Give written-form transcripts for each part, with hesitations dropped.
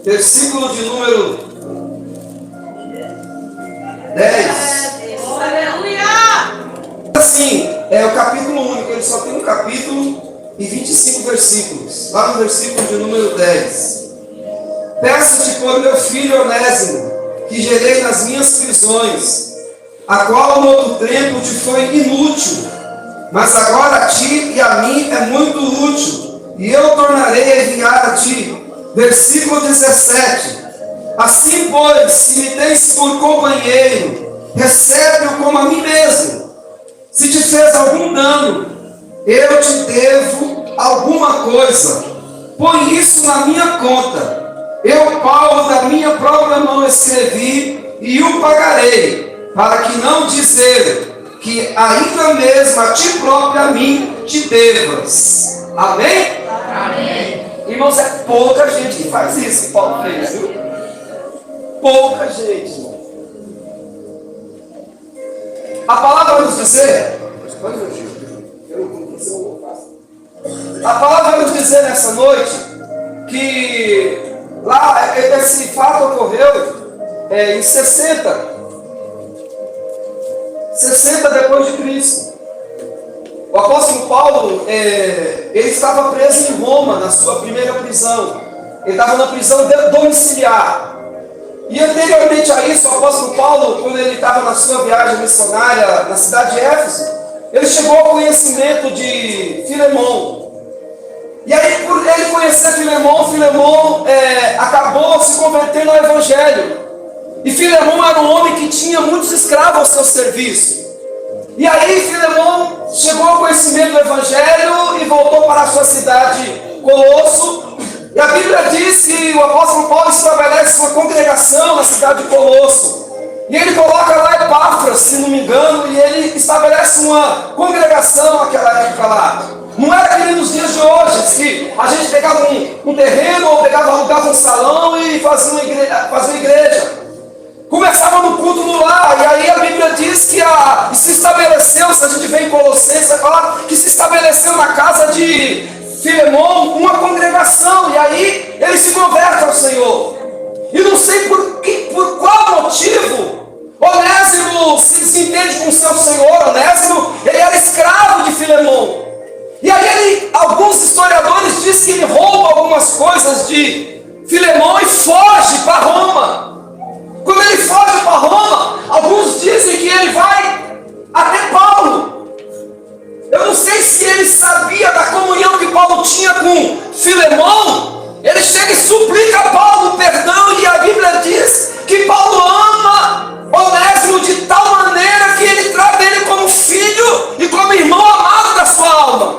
versículo de número 10. Assim, é o capítulo único, ele só tem um capítulo e 25 versículos. Lá no versículo de número 10. Peço-te por meu filho Onésimo, que gerei nas minhas prisões, a qual no outro tempo te foi inútil, mas agora a ti e a mim é muito útil, e eu tornarei a enviar a ti. Versículo 17. Assim, pois, se me tens por companheiro, recebe-o como a mim mesmo. Se te fez algum dano, eu te devo alguma coisa. Põe isso na minha conta. Eu, Paulo, da minha própria mão escrevi e o pagarei, para que não dizer que ainda mesmo a ti próprio a mim te devas. Amém? Amém. Irmãos, é pouca gente que faz isso que Paulo fez, viu? Pouca gente, irmão. A palavra vai nos dizer, a palavra vai nos dizer nessa noite que lá esse fato ocorreu em 60 depois de Cristo. O apóstolo Paulo, ele estava preso em Roma, na sua primeira prisão. Ele estava na prisão domiciliar. E anteriormente a isso, o apóstolo Paulo, quando ele estava na sua viagem missionária na cidade de Éfeso, ele chegou ao conhecimento de Filemão. E aí, por ele conhecer Filemão acabou se convertendo ao Evangelho. E Filemão era um homem que tinha muitos escravos ao seu serviço. E aí Filemão chegou ao conhecimento do Evangelho e voltou para a sua cidade, Colosso. E a Bíblia diz que o apóstolo Paulo estabelece uma congregação na cidade de Colosso. E ele coloca lá Epáfras, se não me engano, e ele estabelece uma congregação naquela época lá. Não era que nem nos dias de hoje, que a gente pegava um terreno ou alugava um salão e fazia uma igreja. Começava no culto no lar, e aí a Bíblia diz que se estabeleceu, se a gente vê em Colossenses, vai falar que se estabeleceu na casa de Filemão uma congregação, e aí ele se converte ao Senhor. E não sei por qual motivo Onésimo se desentende com o seu Senhor. Onésimo, ele era escravo de Filemão. E aí alguns historiadores dizem que ele rouba algumas coisas de Filemão e foge para Roma. Quando ele foge para Roma, alguns dizem que ele vai até Paulo. Eu não sei se ele sabia da comunhão que Paulo tinha com Filemão. Ele chega e suplica a Paulo perdão, e a Bíblia diz que Paulo ama Onésimo de tal maneira que ele trata ele como filho e como irmão amado da sua alma.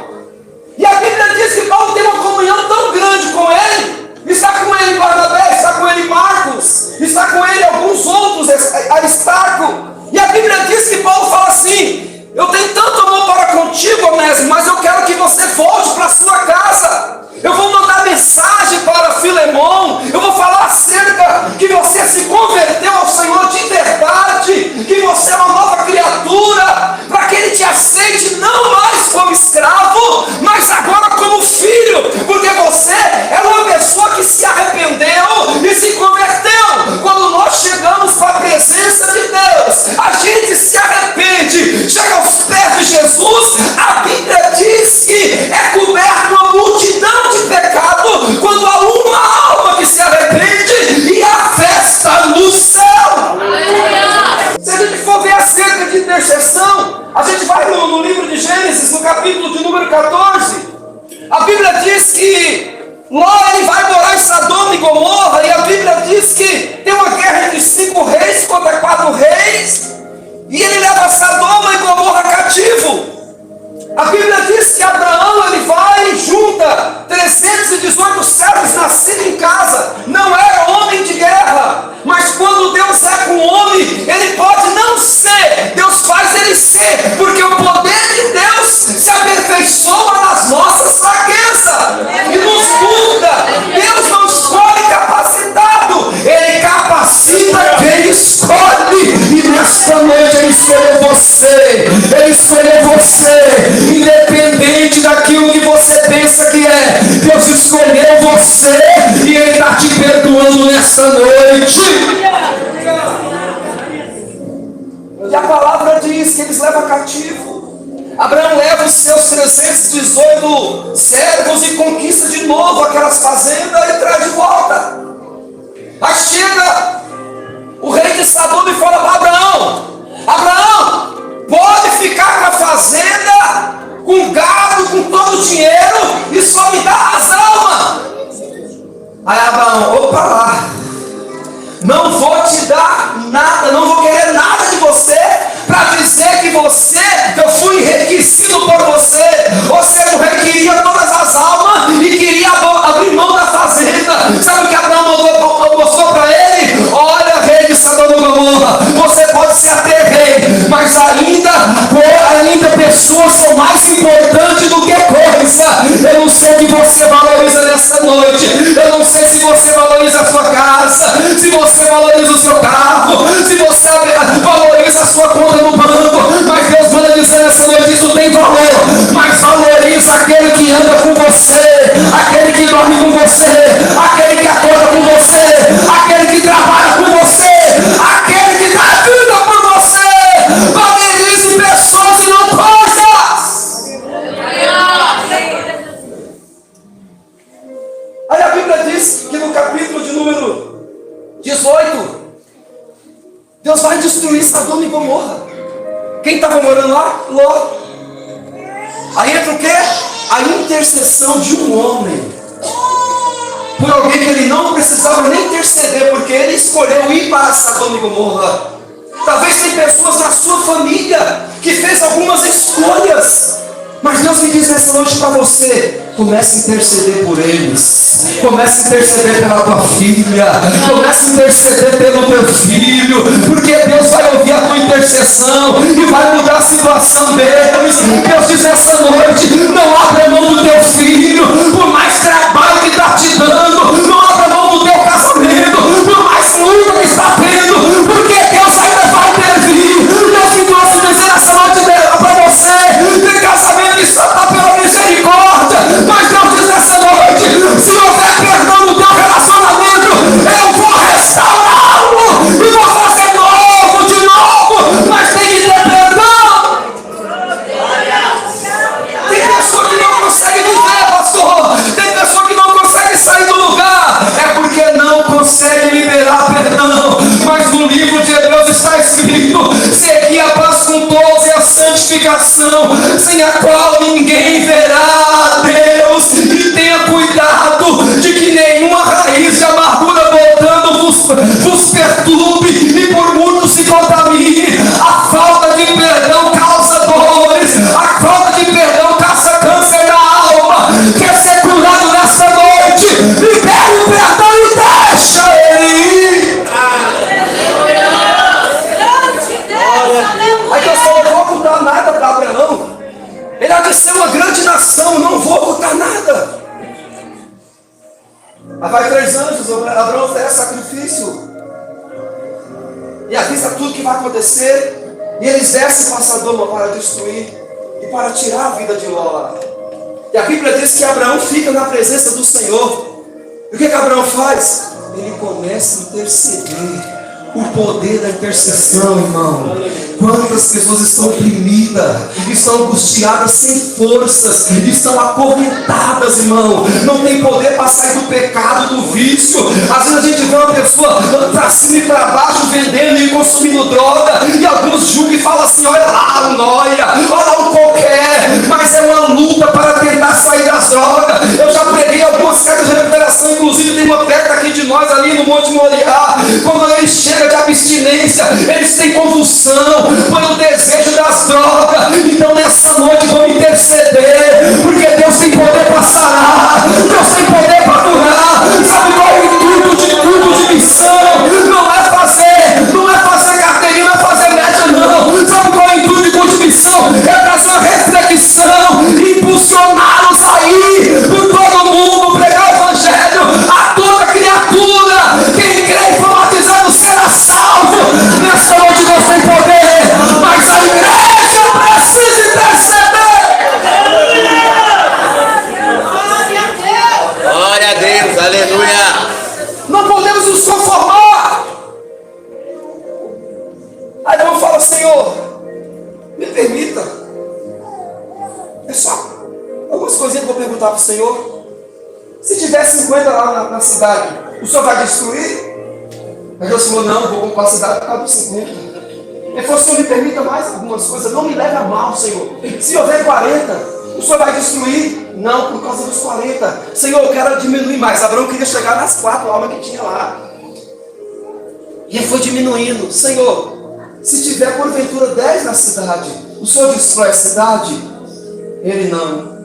E a Bíblia diz que Paulo tem uma comunhão tão grande com ele. Está com ele Barnabé, está com ele Marcos, está com ele alguns outros, Aristarco. E a Bíblia diz que Paulo fala assim: eu tenho tanto amor para contigo, Onésimo, mas eu quero que você volte para a sua casa. Eu vou mandar mensagem para Filemão, eu vou falar acerca que você se converteu ao Senhor de verdade, que você é uma nova criatura, para que ele te aceite não mais como escravo, mas agora como filho, porque você é uma pessoa que se arrependeu e se converteu. Quando nós chegamos para a presença de Deus, a gente se arrepende, chega aos pés de Jesus. A Bíblia diz que é coberto uma multidão de pecado quando há uma alma que se arrepende, e a festa no céu. Se a gente for ver acerca de intercessão, a gente vai no livro de Gênesis, no capítulo de número 14. A Bíblia diz que Ló ele vai morar em Sodoma e Gomorra, e a Bíblia diz que tem uma guerra entre 5 reis contra 4 reis, e ele leva Sodoma e Gomorra cativo. A Bíblia diz que Abraão ele vai e junta 318 servos nascidos em casa. Não era homem de guerra, mas quando Deus é com o homem, ele pode não ser, Deus faz ele ser, porque o poder de Deus se aperfeiçoa nas nossas fraquezas e nos muda. Deus não escolhe capacitado, ele capacita quem escolhe. E nesta noite ele escolheu você, ele escolheu você. Independente daquilo que você pensa que é, Deus escolheu você e ele está te perdoando a palavra diz que eles levam cativo. Abraão leva os seus 318 servos e conquista de novo aquelas fazendas e traz de volta. Aí chega o rei de Sodoma e fala para Abraão: Abraão, pode ficar com a fazenda, com gado, com todo o dinheiro, e só me dá as almas. Aí Abraão: opa lá, não vou te dar nada, não vou querer nada de você, para dizer que eu fui enriquecido por você. Ou seja, o rei queria todas as almas e queria abrir mão da fazenda. Sabe o que Abraão mostrou para ele? Olha, rei de Sodoma e Gomorra, você pode ser até rei, mas ainda pessoas são mais importantes do que coisa. Eu não sei o que você valoriza nessa noite. Eu não sei se você valoriza a sua casa, se você valoriza o seu carro, se você valoriza a sua conta no banco, mas Deus manda dizer nessa noite: isso tem valor, mas valoriza aquele que anda com você, aquele que dorme com você, aquele que acorda com você, aquele que trabalha com você, aquele que dá vida por você. Valorize pessoas e não coisas. Aí a Bíblia diz que no capítulo de número 18, Deus vai destruir Sodoma e Gomorra. Quem estava morando lá? Ló. Aí entra o quê? A intercessão de um homem por alguém que ele não precisava nem interceder, porque ele escolheu ir para Sodoma e Gomorra. Talvez tem pessoas na sua família que fez algumas escolhas, mas Deus me diz nessa noite para você: comece a interceder por eles, comece a interceder pela tua filha, comece a interceder pelo teu filho, porque Deus vai ouvir a tua intercessão e vai mudar a situação deles. Deus diz nessa noite: não abra mão do teu filho, por mais trabalho que está te dando, não abra mão do teu casamento, por mais luta que está tendo, porque Deus ainda vai intervir. Deus me trouxe dizer nessa noite para você: tem casamento que só está pela misericórdia, mas Deus diz nessa noite: se houver perdão no teu relacionamento, eu vou restaurá-lo e vou fazer novo, de novo, mas tem que ter perdão. Tem pessoa que não consegue viver, pastor, tem pessoa que não consegue sair do lugar, é porque não consegue liberar perdão. Mas no livro de Hebreus está escrito: segui a paz com todos e a santificação, sem a qual ninguém verá a Deus. E tenha cuidado de que nenhuma raiz de amargura voltando vos perturbe e por muito se contamine. A falta de perdão causa dores, a falta de perdão causa câncer na alma. Quer ser curado nessa noite? Libere o perdão e deixa ele ir. Aí Deus falou: não vou ocultar nada para Abraão. Ele há de ser uma grande nação, não vou ocultar nada. Aí vai 3 anjos, Abraão oferece sacrifício e avisa tudo que vai acontecer, e eles descem para Sodoma para destruir e para tirar a vida de Ló. E a Bíblia diz que Abraão fica na presença do Senhor. E o que Abraão faz? Ele começa a interceder. O poder da intercessão, irmão. Quantas pessoas estão oprimidas, estão angustiadas, sem forças, estão acorrentadas, irmão. Não tem poder para sair do pecado, do vício. Às vezes a gente vê uma pessoa para cima e para baixo, vendendo e consumindo droga, e alguns julgam e falam assim: olha lá um nóia, olha lá um qualquer. Mas é uma luta para tentar sair das drogas. Eu já preguei algumas cartas de recuperação, inclusive tem uma perto aqui de nós, ali no Monte Moriá. Quando eles chegam de abstinência, eles têm convulsão pelo desejo das drogas. Então nessa noite vamos interceder, porque Deus tem poder para sarar, Deus tem poder para curar. Sabe qual é o intuito de tudo de missão? Não é fazer carteirinha, não é fazer média, não. Sabe qual é o intuito de culto de missão? É trazer uma reflexão, impulsioná-los aí por todo mundo, pregar o evangelho a toda criatura. Quem crê e for batizado será salvo. Nessa noite Deus tem poder, mas permita. É só algumas coisinhas que eu vou perguntar para o Senhor. Se tiver 50 lá na cidade, o Senhor vai destruir? Aí Deus falou, não, vou ocupar a cidade por causa dos 50. Ele falou, Senhor, me permita mais algumas coisas, não me leve a mal, Senhor. Se houver 40, o Senhor vai destruir? Não, por causa dos 40. Senhor, eu quero diminuir mais. Abraão queria chegar nas 4 almas que tinha lá. E ele foi diminuindo. Senhor, se tiver porventura 10 na cidade, o Senhor destrói a cidade? Ele não.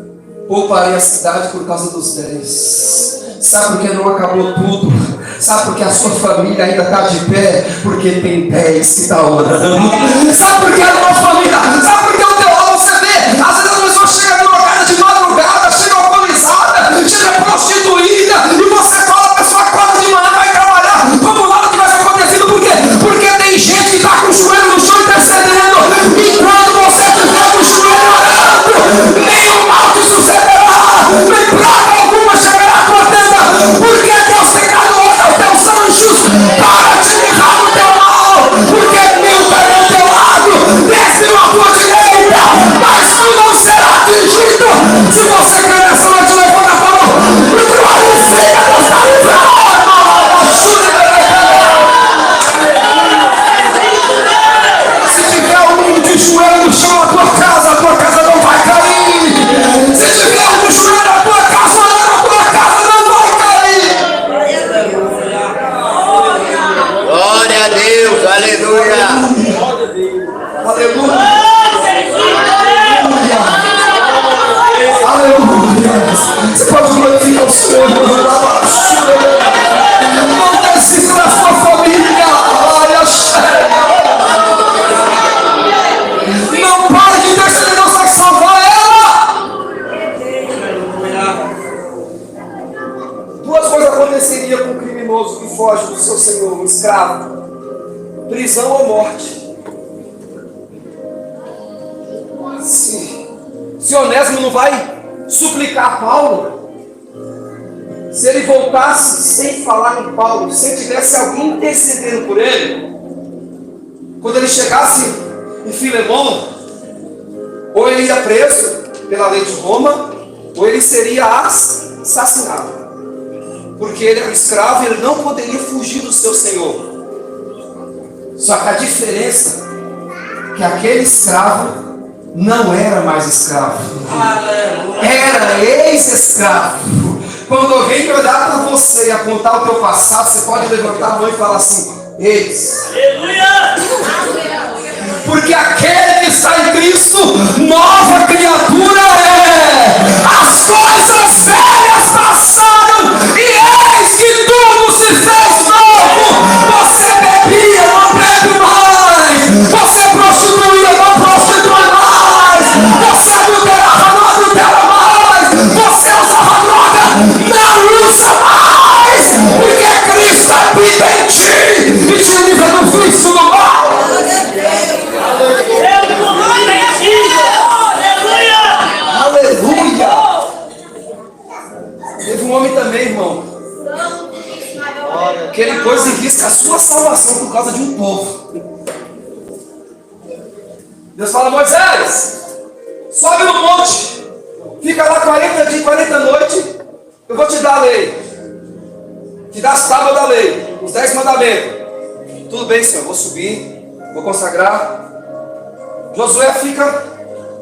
Pouparei a cidade por causa dos 10. Sabe por que não acabou tudo? Sabe por que a sua família ainda está de pé? Porque tem 10 que estão orando. Sabe por que a tua família? Sabe por que o teu lado você vê? Às vezes a pessoa chega drogada de madrugada, chega alcoolizada, chega prostituída, e você fala, a pessoa acorda de manhã, vai trabalhar, como nada tivesse acontecido. Por quê? Porque tem gente que está com o joelho no chão intercedendo. E quando você estiver com o joelho orando, nenhum mal te sucederá, nem praga alguma chegará à tua tenda, porque Deus tem dado ordem aos teus anjos para te livrar do teu mal, porque mil terão ao teu lado, 10 mil à tua direita, mas tu não será atingido. Se você quer nessa noite, levanta a mão e glorifica Deus, está livrado. Se tiver algum de joelho no chão, a tua casa não vai cair. Se tiver algum joelho na tua casa, a tua casa não vai cair. Glória a Deus, aleluia. Aleluia. Aleluia. Você pode glorificar o Senhor. Não desista da sua família. Não pare de interceder, Deus vai salvar ela. Duas coisas aconteceriam com um criminoso que foge do seu senhor, um escravo: prisão ou morte. Se Onésimo não vai suplicar Paulo, se ele voltasse sem falar com Paulo, se tivesse alguém intercedendo por ele, quando ele chegasse em Filemão, ou ele ia preso pela lei de Roma, ou ele seria assassinado, porque ele era um escravo e ele não poderia fugir do seu senhor. Só que a diferença é que aquele escravo não era mais escravo, era ex-escravo. Quando alguém olhar para você e apontar o teu passado, você pode levantar a mão e falar assim: ex. Porque aquele que está em Cristo, nova criatura é. As coisas velhas passaram e eis que tudo se fez novo. Você bebia, não bebe mais. Você prostituía, não prostitui mais. Você adulterava, não adultera mais. Você usava droga, não usa mais. Porque Cristo habita em ti e te livra do vício do mal. Aleluia! Teve um homem também, irmão, que ele pôs em risco a sua salvação por causa de um povo. Deus fala: Moisés, sobe no monte, fica lá 40 dias, 40 noites, eu vou te dar a lei, te dar as tábuas da lei, os 10 mandamentos. Tudo bem, Senhor, vou subir, vou consagrar. Josué fica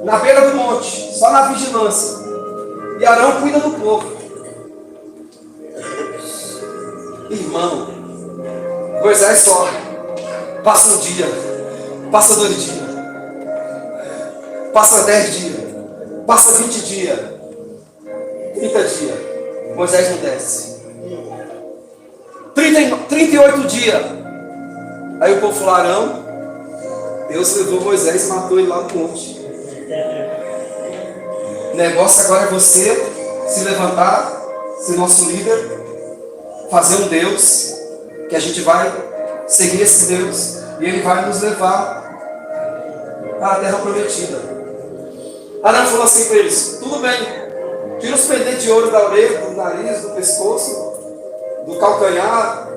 na beira do monte, só na vigilância, e Arão cuida do povo. Irmão, Moisés sobe, passa um dia, passa 2 dias, passa 10 dias, passa 20 dias, 30 dias, Moisés não desce. 38 dias, aí o povo falou: Arão, Deus levou Moisés e matou ele lá no monte. O negócio agora é você se levantar, ser nosso líder, fazer um Deus, que a gente vai seguir esse Deus, e Ele vai nos levar à terra prometida. Arão falou assim para eles: tudo bem, tira os pendentes de ouro da orelha, do nariz, do pescoço, do calcanhar,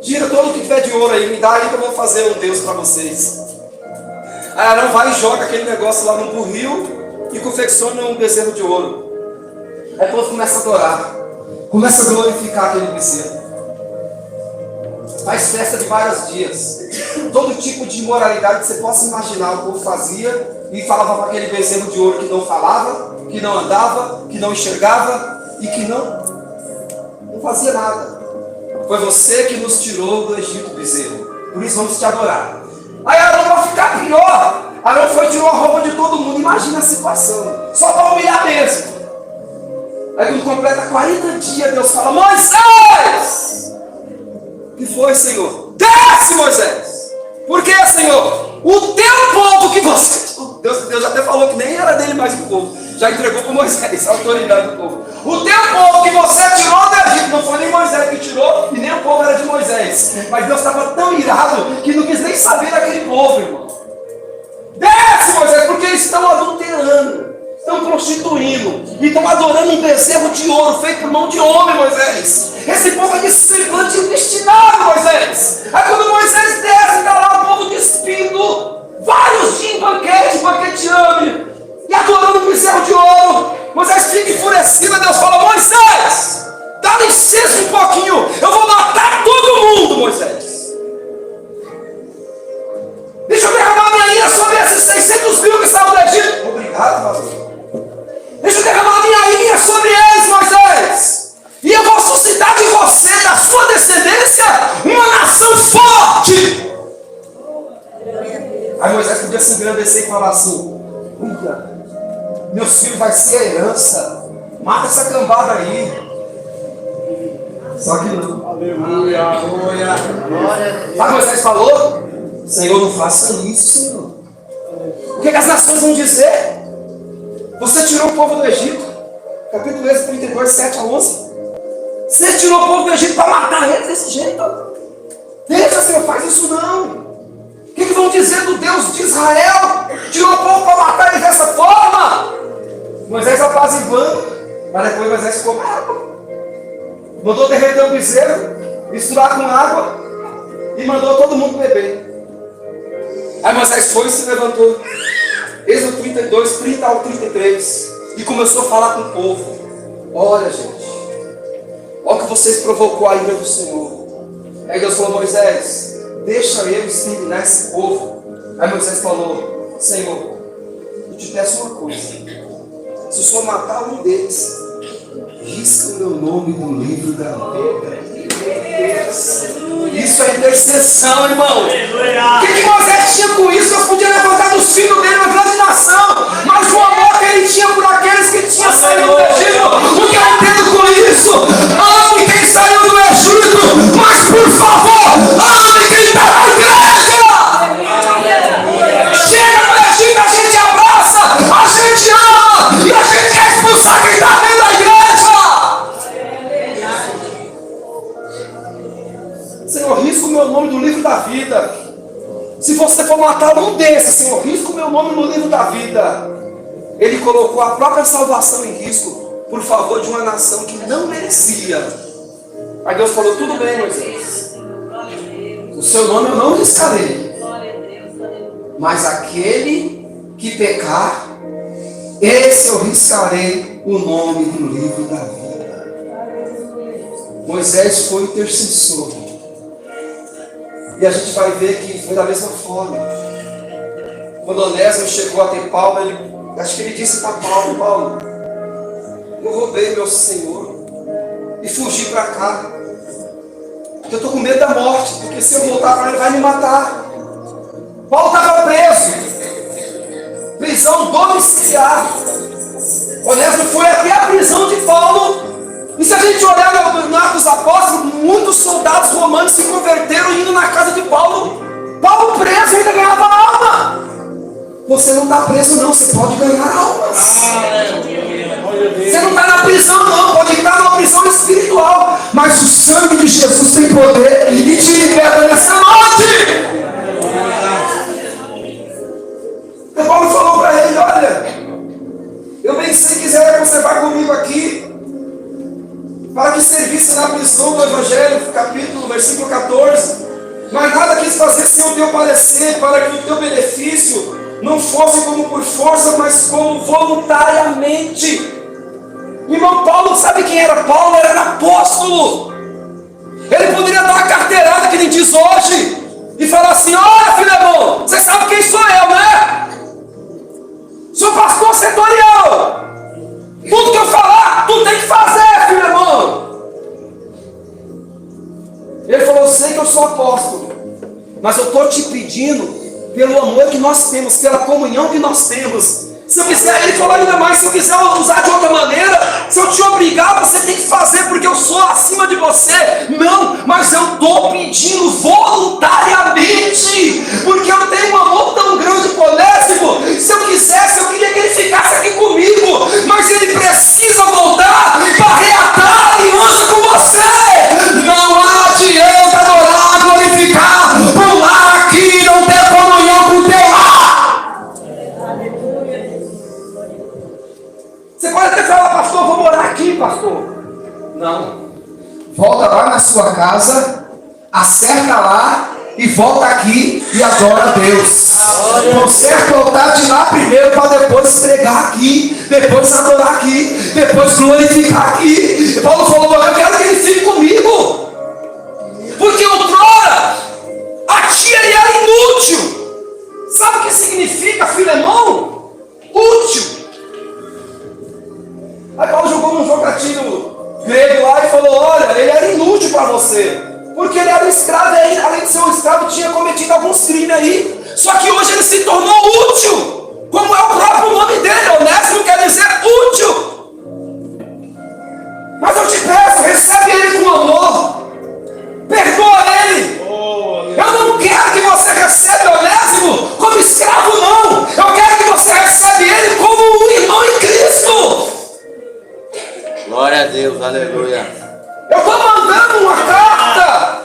tira todo o que tiver de ouro aí, me dá aí que eu vou fazer um Deus para vocês. Aí Arão vai e joga aquele negócio lá no burril e confecciona um bezerro de ouro. Aí o povo começa a adorar, começa a glorificar aquele bezerro. Faz festa de vários dias. Todo tipo de imoralidade que você possa imaginar, o povo fazia e falava para aquele bezerro de ouro que não falava, que não andava, que não enxergava e que não fazia nada. Foi você que nos tirou do Egito, bezerro. Por isso vamos te adorar. Aí Arão, vai ficar pior. Arão foi e tirou a roupa de todo mundo. Imagina a situação. Só para humilhar mesmo. Aí quando completa 40 dias, Deus fala: Moisés! O que foi, Senhor? Desce, Moisés! Por que, Senhor? O teu povo que você... Deus até falou que nem era dele mais o povo. Já entregou para Moisés a autoridade do povo. O teu povo que você tirou do Egito, não foi nem Moisés que tirou, e nem o povo era de Moisés. Mas Deus estava tão irado que não quis nem saber daquele povo, irmão. Desce, Moisés, porque eles estão adulterando, estão prostituindo, e estão adorando um bezerro de ouro feito por mão de homem, Moisés. Esse povo é de semblante destinado, Moisés. Aí quando Moisés desce, está lá o povo despindo vários dias em banquete, banqueteando e adorando um bezerro de ouro. Moisés fica enfurecido. Deus fala: Moisés, dá licença um pouquinho, eu vou matar todo mundo, Moisés. Deixa eu derramar minha ira sobre esses 600 mil que estavam no Egito. Obrigado, pastor. Deixa eu derramar minha ira sobre eles, Moisés. E eu vou suscitar de você, da sua descendência, uma nação forte. Aí Moisés podia se engrandecer e falar assim: meus filhos vai ser a herança, mata essa cambada aí. Só que não. Aleluia, aleluia. Sabe o que Moisés falou? Senhor, não faça isso, Senhor. O que as nações vão dizer? Você tirou o povo do Egito, capítulo 32, 7 a 11. Você tirou o povo do Egito para matar eles desse jeito? Deixa, Senhor, faz isso não. O que vão dizer do Deus de Israel? Tirou o povo para matar eles dessa forma? Moisés apaziguando, mas depois Moisés ficou bravo. Mandou derreter o bezerro, misturar com água e mandou todo mundo beber. Aí Moisés foi e se levantou. Êxodo 32, 30 ao 33. E começou a falar com o povo: olha, gente, olha o que vocês provocou a ira do Senhor. Aí Deus falou: Moisés, deixa eu exterminar esse povo. Aí Moisés falou: Senhor, eu te peço uma coisa. Se o Senhor matar um deles, risca o meu nome do livro da vida. Isso é intercessão, irmão. O que Moisés tinha com isso? Deus podia levantar dos filhos dele uma grande nação. Mas o amor que ele tinha por aqueles que tinham saído do Egito. O que eu entendo com isso? Ame quem saiu do Egito, mas por favor, ame quem está na igreja. Chega no Egito, a gente abraça, a gente ama e a gente quer expulsar quem está dentro da igreja. Senhor, risca o meu nome do livro da vida. Se você for matar um desses, Senhor, risca o meu nome no livro da vida. Ele colocou a própria salvação em risco por favor de uma nação que não merecia. Aí Deus falou: tudo bem, Moisés, o seu nome eu não riscarei, mas aquele que pecar, esse eu riscarei o nome do livro da vida. Moisés foi intercessor. E a gente vai ver que foi da mesma forma. Quando Onésimo chegou até Paulo, acho que ele disse para Paulo: Paulo, eu roubei meu Senhor e fugi para cá, porque eu estou com medo da morte, porque se eu voltar para ele vai me matar. Paulo estava preso, prisão domiciliar. Onésimo foi até a prisão de Paulo. E se a gente olhar no Atos dos Apóstolos, muitos soldados romanos se converteram indo na casa de Paulo. Paulo preso ainda ganhava alma. Você não está preso não, você pode ganhar almas. Você não está na prisão não, pode estar numa prisão espiritual. Mas o sangue de Jesus tem poder e te liberta nessa noite. E Paulo falou para ele: olha, eu bem sei que Israel conservar comigo aqui, para que servisse na prisão do Evangelho, capítulo, versículo 14. Mas nada quis fazer sem o teu parecer, para que o teu benefício não fosse como por força, mas como voluntariamente. Irmão, Paulo, sabe quem era Paulo? Era apóstolo. Ele poderia dar uma carteirada que nem diz hoje e falar assim: olha, Filemão, você sabe quem sou eu, né? Sou pastor setorial. Tudo que eu falar, tu tem que fazer, Filemão. Ele falou: eu sei que eu sou apóstolo, mas eu estou te pedindo pelo amor que nós temos, pela comunhão que nós temos. Se eu quiser, ele falou ainda mais, se eu quiser usar de outra maneira, se eu te obrigar, você tem que fazer porque eu sou acima de você. Não, mas eu estou pedindo voluntariamente, porque eu tenho um amor tão grande por Onésimo. Se eu quisesse, eu queria que ele ficasse aqui comigo, mas ele precisa voltar para reatar a aliança com você. Não adianta adorar, glorificar, pular aqui, não ter comunhão com o teu lar. Você pode até falar: pastor, vou morar aqui, pastor. Não. Volta lá na sua casa, acerta lá e volta aqui e adora a Deus. Conserta o altar de lá primeiro para depois pregar aqui, depois adorar aqui, depois glorificar aqui. Paulo falou: eu quero que ele fique comigo, porque outrora a tia ele era inútil. Sabe o que significa, Filemão? Útil. Aí Paulo jogou num jogatinho grego lá e falou: olha, ele era inútil para você, porque ele era um escravo, e além de ser um escravo, tinha cometido alguns crimes aí. Só que hoje ele se tornou útil, como é o próprio nome dele. Onésimo quer dizer útil. Mas eu te peço, recebe ele com amor, perdoa ele. Eu não quero que você receba Onésimo como escravo, não. Eu quero que você receba ele como um irmão em Cristo. Glória a Deus, aleluia. Eu estou mandando uma carta.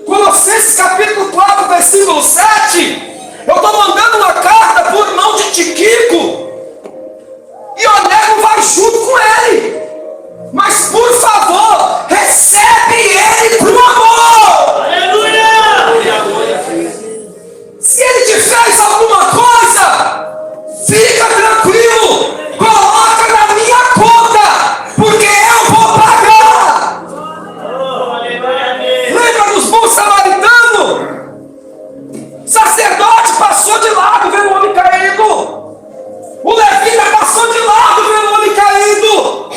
Colossenses capítulo 4, versículo 7. Eu estou mandando uma carta por mão de Tiquico. E Onésimo vai junto com ele. Mas por favor, recebe ele com amor. Aleluia. Se ele te fez alguma coisa, fica tranquilo. Coloca na minha conta, porque eu vou pagar. Lembra dos bons samaritanos? Sacerdote passou de lado vendo o homem caído. O levita passou de lado vendo o homem caído.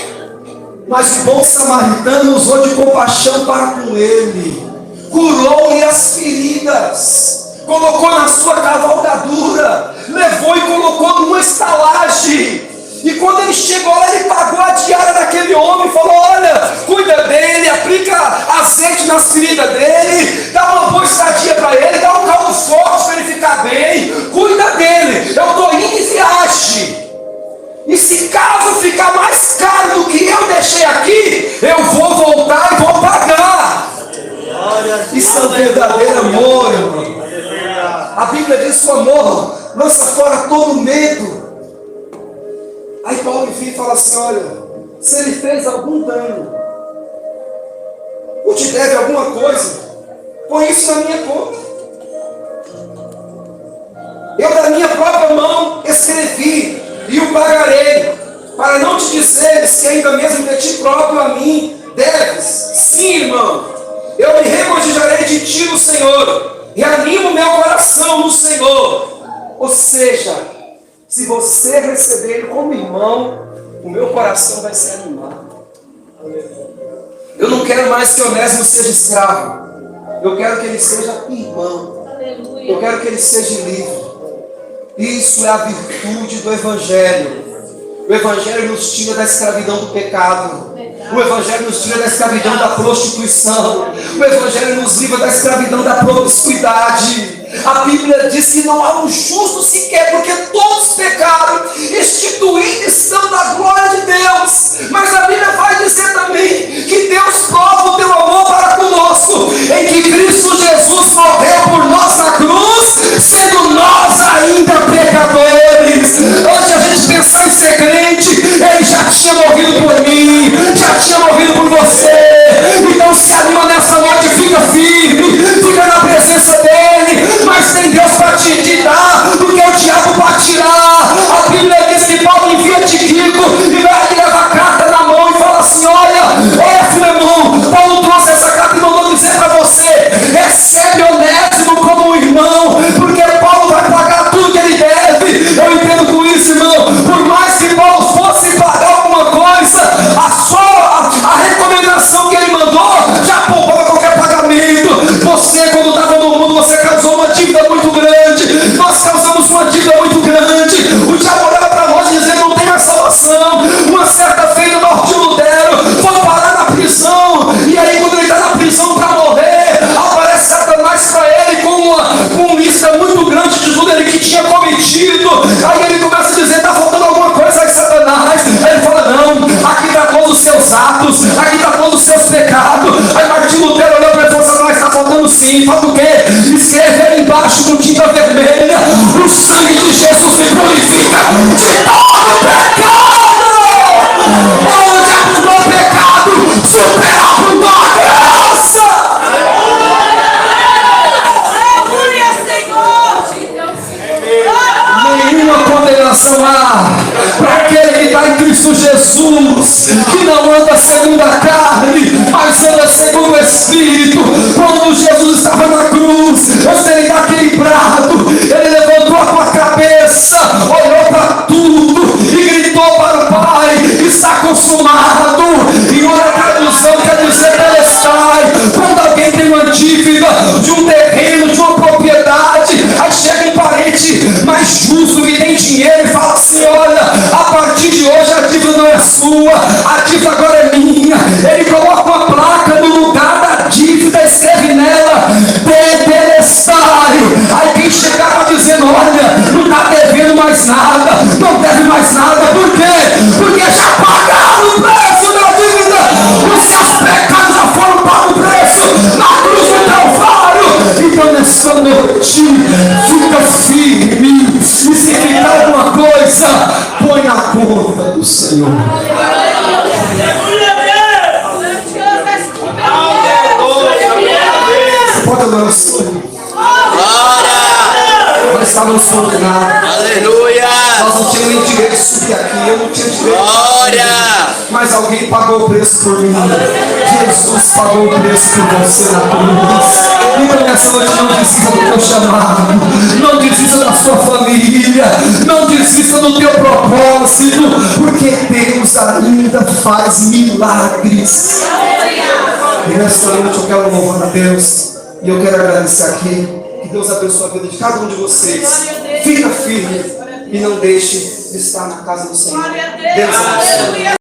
Mas o bom samaritano usou de compaixão para com ele, curou-lhe as feridas, colocou na sua cavalgadura, levou e colocou numa estalagem. E quando ele chegou lá, ele pagou a diária daquele homem e falou: olha, cuida dele, aplica azeite nas feridas dele, dá uma boa estadia para ele, dá um caldo forte para ele ficar bem, cuida dele, eu estou indo em viagem. E se caso ficar mais caro do que eu deixei aqui, eu vou voltar e vou pagar. Isso é um verdadeiro amor, irmão. A Bíblia diz que o amor lança fora todo medo. Aí Paulo enfim fala assim: olha, se ele fez algum dano, ou te deve alguma coisa, põe isso na minha conta. Eu da minha própria mão escrevi e o pagarei, para não te dizeres que ainda mesmo de ti próprio a mim deves. Sim, irmão, eu me regozijarei de ti no Senhor, e animo meu coração no Senhor. Ou seja, se você receber ele como irmão, o meu coração vai ser animado. Eu não quero mais que Onésimo seja escravo. Eu quero que ele seja irmão. Eu quero que ele seja livre. Isso é a virtude do Evangelho. O Evangelho nos tira da escravidão do pecado. O Evangelho nos tira da escravidão da prostituição. O Evangelho nos livra da escravidão da promiscuidade. A Bíblia diz que não há um justo sequer, porque todos pecaram, instituídos estão da glória de Deus. Mas a Bíblia vai dizer também que Deus prova o teu amor para conosco, em que Cristo Jesus morreu por nós na cruz, sendo nós ainda pecadores. Antes a gente pensar em ser crente, Ele já tinha morrido por mim, já tinha morrido por você. Então se anima nessa noite, fica firme, fica na presença dEle. Mas tem Deus para te salvação há para aquele que está em Cristo Jesus, que não anda segundo a carne, mas anda segundo o Espírito. Quando Jesus estava na cruz, antes ele está equilibrado, ele levantou a tua cabeça, olhou para tudo e gritou para o Pai: está consumado. E outra tradução quer dizer telestai. Quando alguém tem uma dívida de um terreno, de uma propriedade, aí chega um parente mais justo que tem dinheiro e fala assim: olha, a partir de hoje a dívida não é sua, a dívida agora é minha. Ele coloca uma placa no lugar da dívida, escreve nela: tetelestai. Aí quem chegava dizendo: olha, não está devendo mais nada, não deve mais nada. Por quê? Porque já pagaram o preço da dívida. Os seus pecados já foram pagos o preço na cruz do Calvário. Então nessa noite, fica firme, e se ficar alguma coisa, põe na conta do Senhor. Você pode adorar o Senhor? Nós estávamos condenados. Aleluia. Nós não tínhamos nem direito de subir aqui. Eu não tinha direito. Glória. Mas alguém pagou o preço por mim. Jesus pagou o preço por você na cruz. Então nessa noite não desista do teu chamado. Não desista da sua família. Não desista do teu propósito. Porque Deus ainda faz milagres. E nessa noite eu quero louvar a Deus. E eu quero agradecer aqui. Que Deus abençoe a vida de cada um de vocês. Fica firme e não deixe de estar na casa do Senhor. Deus abençoe.